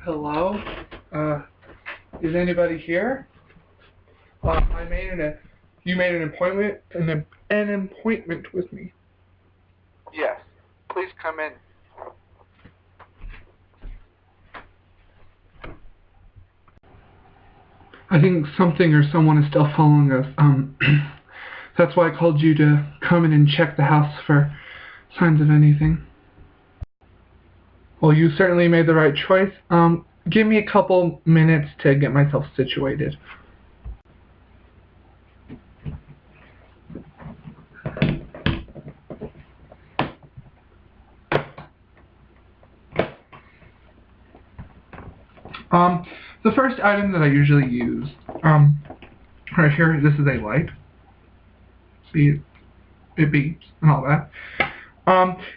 Hello? Is anybody here? You made an appointment, an appointment with me. Yes. Please come in. I think something or someone is still following us. That's why I called you to come in and check the house for signs of anything. Well, you certainly made the right choice. Give me a couple minutes to get myself situated. The first item that I usually use, right here, this is a light. See, it beeps and all that.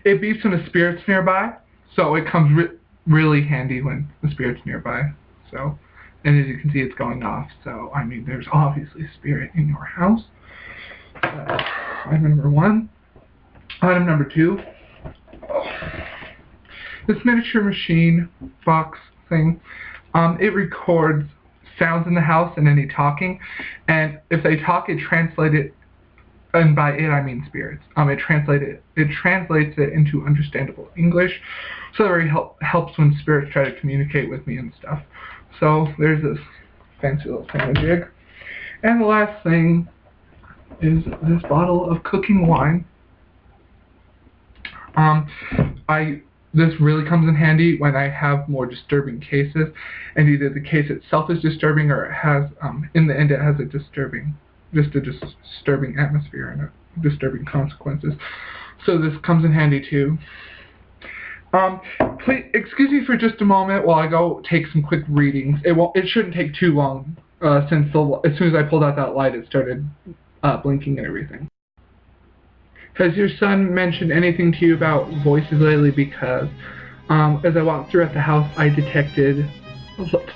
It beeps when a spirit's nearby, so it comes really handy when the spirit's nearby. So, and as you can see, it's going off. So, I mean, there's obviously a spirit in your house. Item number one. Item number two. This miniature machine box thing. It records sounds in the house and any talking, and if they talk, it translates it, and by it I mean spirits. It translates it into understandable English, so that really helps when spirits try to communicate with me and stuff. So there's this fancy little thingamajig. And the last thing is this bottle of cooking wine. This really comes in handy when I have more disturbing cases, and either the case itself is disturbing or it has, in the end, it has a disturbing atmosphere and disturbing consequences. So this comes in handy too. Please excuse me for just a moment while I go take some quick readings. It shouldn't take too long, since as soon as I pulled out that light, it started blinking and everything. Has your son mentioned anything to you about voices lately? Because as I walked throughout the house, I detected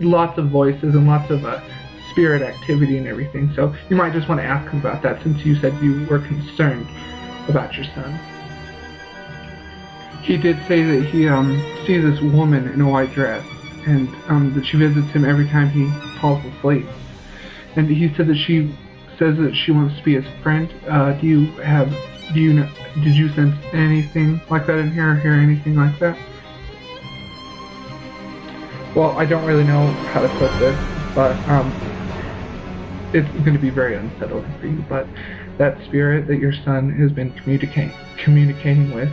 lots of voices and lots of spirit activity and everything. So you might just want to ask him about that, since you said you were concerned about your son. He did say that he sees this woman in a white dress, and that she visits him every time he falls asleep. And he said that she says that she wants to be his friend. Did you sense anything like that in here, or hear anything like that? Well, I don't really know how to put this, but it's going to be very unsettling for you. But that spirit that your son has been communicating with,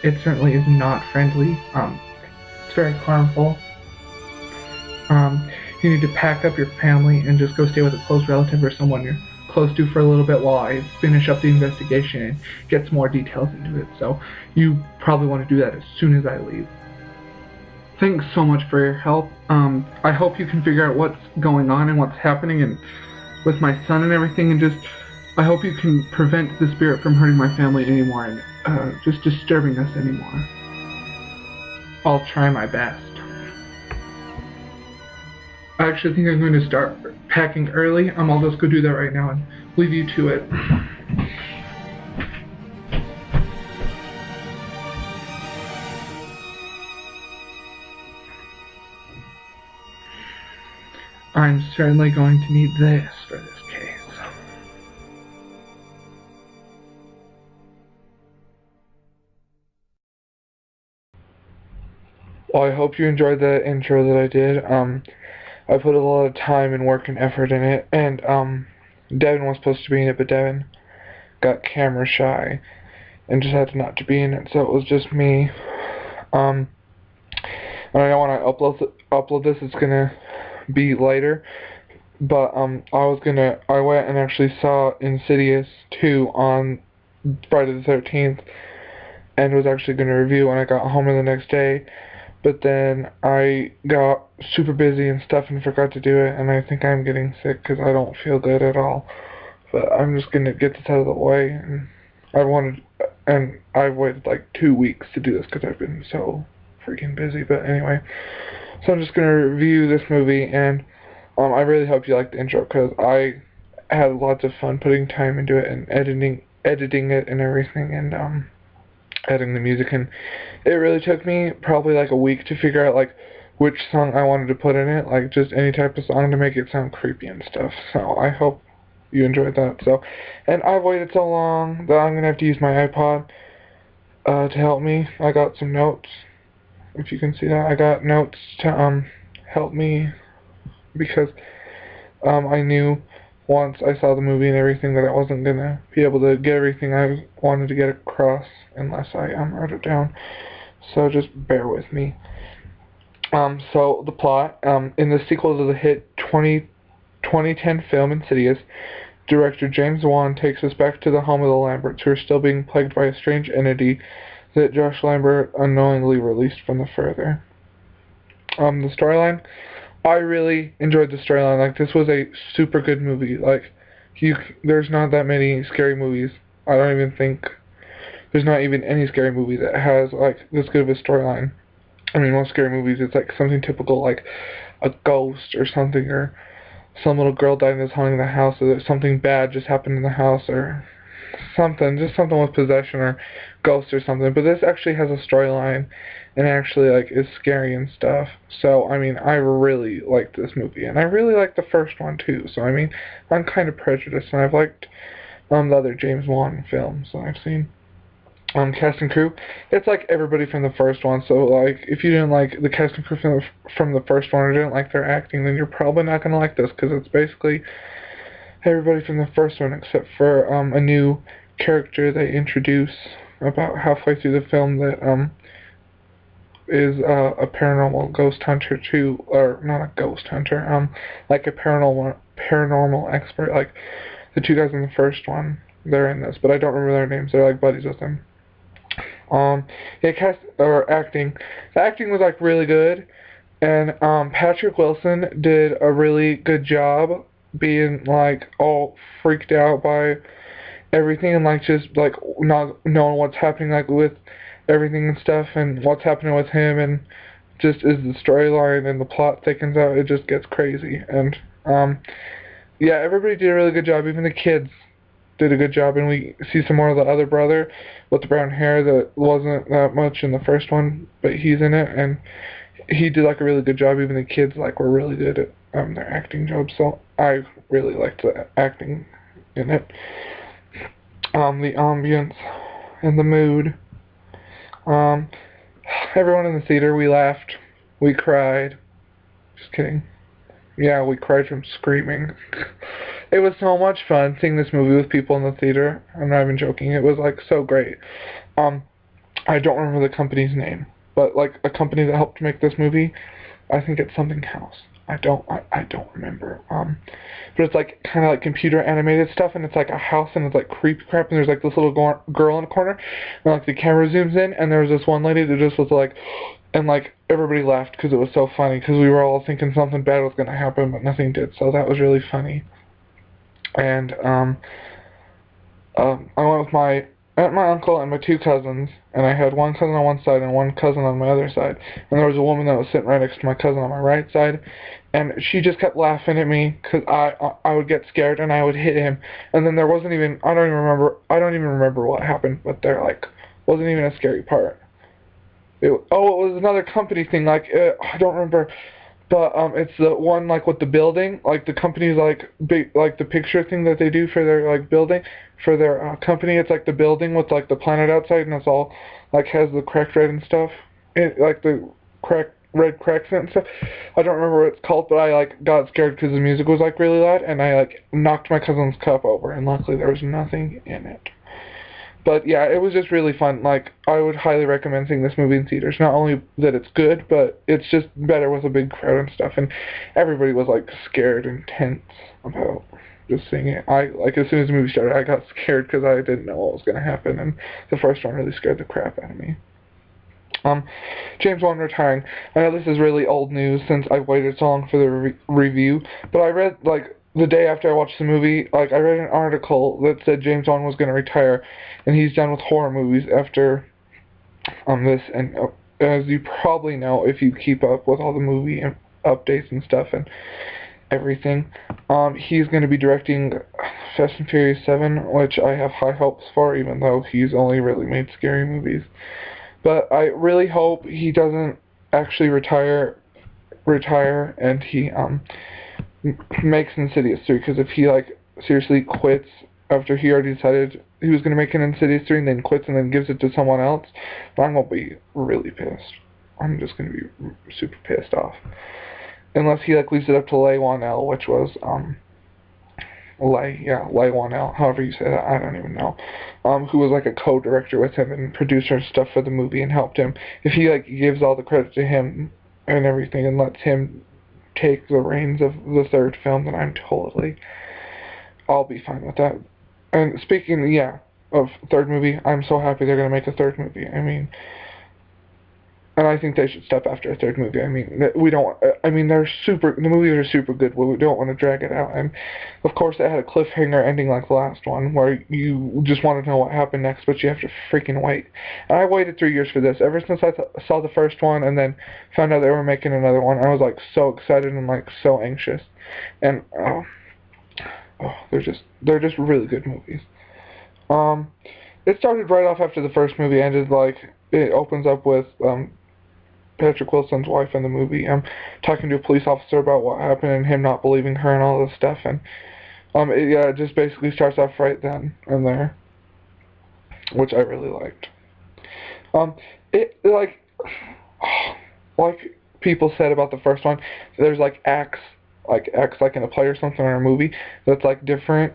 it certainly is not friendly. It's very harmful. You need to pack up your family and just go stay with a close relative or someone you're close to for a little bit while I finish up the investigation and get some more details into it. So you probably want to do that as soon as I leave. Thanks so much for your help. I hope you can figure out what's going on and what's happening and with my son and everything, and I hope you can prevent the spirit from hurting my family anymore and just disturbing us anymore. I'll try my best. I actually think I'm going to start packing early. I'll just go do that right now and leave you to it. I'm certainly going to need this for this case. Well, I hope you enjoyed the intro that I did. I put a lot of time and work and effort in it, and Devin was supposed to be in it, but Devin got camera shy and just had not to be in it, so it was just me. And I know when I upload this, it's gonna be later, but I went and actually saw Insidious 2 on Friday the 13th, and was actually gonna review when I got home the next day. But then I got super busy and stuff and forgot to do it, and I think I'm getting sick because I don't feel good at all. But I'm just going to get this out of the way, and I waited like 2 weeks to do this because I've been so freaking busy. But anyway, so I'm just going to review this movie, and I really hope you liked the intro because I had lots of fun putting time into it and editing it and everything, and adding the music, and it really took me probably like a week to figure out like which song I wanted to put in it, like just any type of song to make it sound creepy and stuff. So I hope you enjoyed that. So, and I've waited so long that I'm gonna have to use my iPod to help me. I got some notes. If you can see that, I got notes to help me because I knew once I saw the movie and everything that I wasn't gonna be able to get everything I wanted to get across unless I wrote it down. So just bear with me. So the plot, in the sequel to the hit 2010 film Insidious, director James Wan takes us back to the home of the Lamberts, who are still being plagued by a strange entity that Josh Lambert unknowingly released from the further. The storyline, I really enjoyed the storyline. Like, this was a super good movie. Like, there's not that many scary movies. I don't even think there's not even any scary movie that has like this good of a storyline. I mean, most scary movies, it's like something typical, like a ghost or something, or some little girl died and is haunting the house, or something bad just happened in the house, or something, just something with possession or ghosts or something. But this actually has a storyline and actually like is scary and stuff. So I mean, I really liked this movie, and I really liked the first one too. So I mean, I'm kind of prejudiced, and I've liked the other James Wan films that I've seen. Cast and crew, it's like everybody from the first one. So like, if you didn't like the cast and crew from the first one or didn't like their acting, then you're probably not gonna like this, because it's basically everybody from the first one except for a new character they introduce about halfway through the film that is a paranormal ghost hunter too, or not a ghost hunter, like a paranormal expert. Like the two guys in the first one, they're in this, but I don't remember their names. They're like buddies with them. Yeah, cast or acting. The acting was like really good, and Patrick Wilson did a really good job being like all freaked out by everything, and like just like not knowing what's happening like with everything and stuff, and what's happening with him, and just as the storyline and the plot thickens out, it just gets crazy. And yeah, everybody did a really good job. Even the kids did a good job, and we see some more of the other brother with the brown hair that wasn't that much in the first one, but he's in it, and he did like a really good job. Even the kids like were really good at their acting jobs, so I really liked the acting in it. The ambience and the mood. Everyone in the theater, we laughed, we cried. Just kidding. Yeah, we cried from screaming. It was so much fun seeing this movie with people in the theater. I'm not even joking. It was like so great. I don't remember the company's name, but like a company that helped make this movie, I think it's something else. I don't remember. But it's like kind of like computer animated stuff, and it's like a house, and it's like creepy crap, and there's like this little girl in the corner, and like the camera zooms in, and there was this one lady that just was like, and like everybody laughed because it was so funny, because we were all thinking something bad was gonna happen, but nothing did. So that was really funny. And I went with my uncle and my two cousins, and I had one cousin on one side and one cousin on my other side. And there was a woman that was sitting right next to my cousin on my right side, and she just kept laughing at me because I would get scared and I would hit him. And then there wasn't even I don't even remember what happened, but there like wasn't even a scary part. It was another company thing. Like I don't remember. But it's the one like with the building, like the company's like big, like the picture thing that they do for their like building, for their company. It's like the building with like the planet outside, and it's all like has the cracked red and stuff, like the red cracks in it and stuff. I don't remember what it's called, but I like got scared because the music was like really loud, and I like knocked my cousin's cup over, and luckily there was nothing in it. But yeah, it was just really fun. Like, I would highly recommend seeing this movie in theaters. Not only that it's good, but it's just better with a big crowd and stuff. And everybody was like scared and tense about just seeing it. Like as soon as the movie started, I got scared because I didn't know what was going to happen. And the first one really scared the crap out of me. James Wan retiring. I know this is really old news since I waited so long for the review, but I read like the day after I watched the movie, like I read an article that said James Wan was going to retire, and he's done with horror movies after this. And as you probably know, if you keep up with all the movie updates and stuff and everything, he's going to be directing Fast and Furious 7, which I have high hopes for, even though he's only really made scary movies. But I really hope he doesn't actually retire retire and he makes Insidious 3, because if he like seriously quits after he already decided he was going to make an Insidious 3 and then quits and then gives it to someone else, I'm going to be really pissed. I'm just going to be super pissed off. Unless he like leaves it up to Leigh Whannell, which was Leigh Whannell, however you say that, I don't even know. Who was like a co-director with him and producer and stuff for the movie and helped him. If he like gives all the credit to him and everything and lets him take the reins of the third film, then I'll be fine with that. And speaking, of third movie, I'm so happy they're gonna make a third movie. I mean, and I think they should stop after a third movie. I mean, the movies are super good, but we don't want to drag it out. And, of course, it had a cliffhanger ending like the last one, where you just want to know what happened next, but you have to freaking wait. And I waited 3 years for this. Ever since I saw the first one and then found out they were making another one, I was, like, so excited and, like, so anxious. And, they're just really good movies. It started right off after the first movie ended, like, it opens up with, Patrick Wilson's wife in the movie, talking to a police officer about what happened and him not believing her and all this stuff, and it just basically starts off right then and there, which I really liked. It like people said about the first one, there's like acts like in a play or something or a movie that's like different,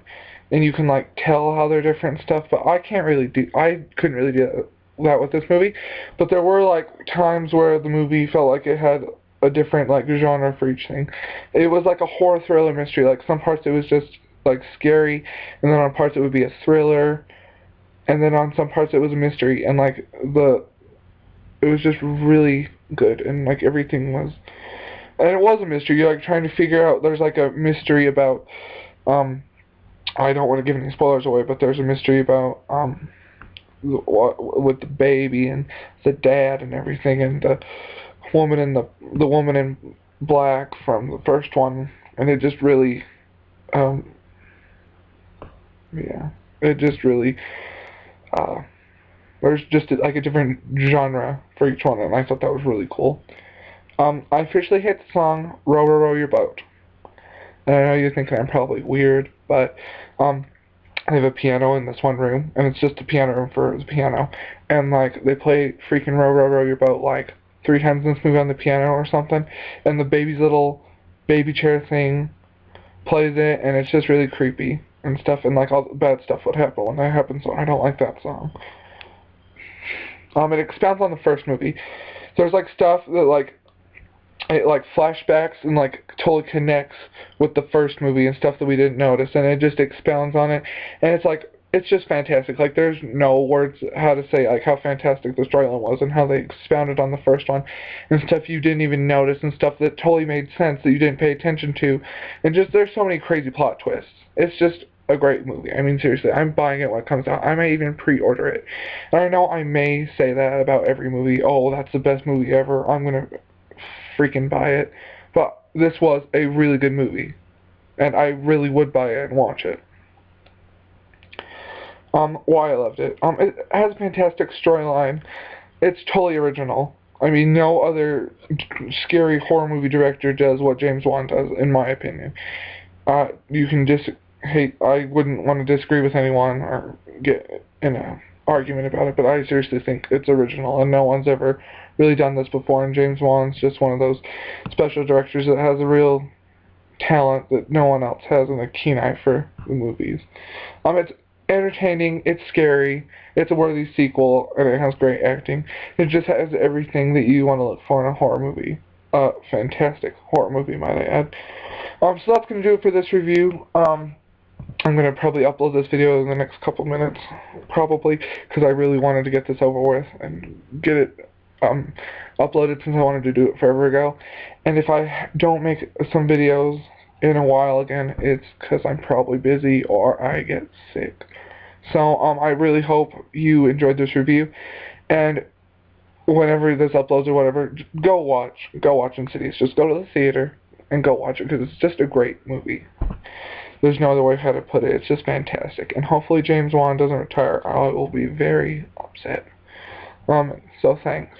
and you can like tell how they're different and stuff, but I couldn't really do that with this movie, but there were like times where the movie felt like it had a different like genre for each thing. It was like a horror thriller mystery, like some parts it was just like scary, and then on parts it would be a thriller, and then on some parts it was a mystery, and like it was just really good, and like everything was, and it was a mystery. You're like trying to figure out, there's like a mystery about I don't want to give any spoilers away, but there's a mystery about with the baby and the dad and everything, and the woman in black from the first one, and it just really it just really there's just like a different genre for each one, and I thought that was really cool. I officially hit the song "Row, Row, Row Your Boat." And I know you're thinking I'm probably weird, but I have a piano in this one room, and it's just a piano room for the piano, and like they play freaking "Row, Row, Row Your Boat" like 3 times in this movie on the piano or something, and the baby's little baby chair thing plays it, and it's just really creepy and stuff, and like all the bad stuff would happen when that happens, so I don't like that song. It expounds on the first movie. There's like stuff that like it like flashbacks and like totally connects with the first movie and stuff that we didn't notice, and it just expounds on it, and it's just fantastic. Like there's no words how to say like how fantastic the storyline was and how they expounded on the first one and stuff you didn't even notice and stuff that totally made sense that you didn't pay attention to, and just there's so many crazy plot twists. It's just a great movie. I mean, seriously, I'm buying it when it comes out. I may even pre-order it. And I know I may say that about every movie. Oh, that's the best movie ever. I'm gonna freaking buy it. But this was a really good movie, and I really would buy it and watch it. Why I loved it. It has a fantastic storyline. It's totally original. I mean, no other scary horror movie director does what James Wan does, in my opinion. You can I wouldn't want to disagree with anyone or get in an argument about it, but I seriously think it's original, and no one's ever really done this before, and James Wan's just one of those special directors that has a real talent that no one else has, and a keen eye for the movies. It's entertaining, it's scary, it's a worthy sequel, and it has great acting. It just has everything that you want to look for in a horror movie. Fantastic horror movie, might I add. So that's going to do it for this review. I'm going to probably upload this video in the next couple minutes, probably, because I really wanted to get this over with and get it uploaded since I wanted to do it forever ago. And if I don't make some videos in a while again, it's because I'm probably busy or I get sick. So I really hope you enjoyed this review, and whenever this uploads or whatever, go watch Insidious. Just go to the theater and go watch it, because it's just a great movie. There's no other way how to put it. It's just fantastic. And hopefully James Wan doesn't retire. I will be very upset. So thanks.